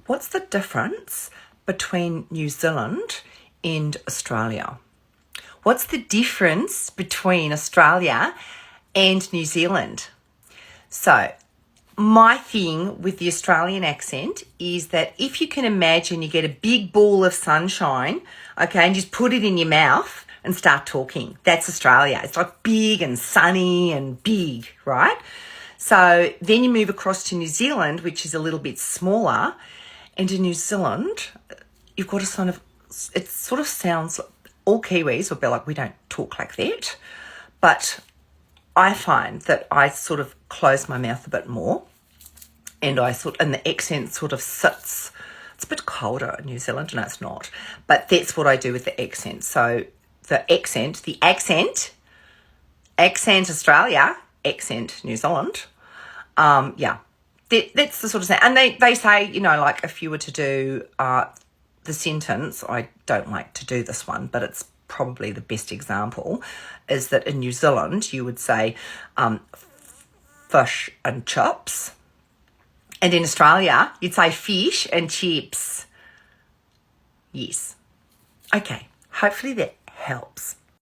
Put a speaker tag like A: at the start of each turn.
A: What's the difference between New Zealand and Australia? What's the difference between Australia and New Zealand? So, my thing with the Australian accent is that if you can imagine you get a big ball of sunshine, okay, and just put it in your mouth and start talking. That's Australia. It's like big and sunny and big, right? So then you move across to New Zealand, which is a little bit smaller. And in New Zealand, you've got it sort of sounds, all Kiwis will be like, we don't talk like that. But I find that I sort of close my mouth a bit more, and the accent sort of sits. It's a bit colder in New Zealand, no, it's not. But that's what I do with the accent. So the accent Australia, accent New Zealand. That's the sort of thing. And they say, like if you were to do the sentence, I don't like to do this one, but it's probably the best example, is that in New Zealand you would say fish and chips. And in Australia, you'd say fish and chips. Yes. Okay, hopefully that helps.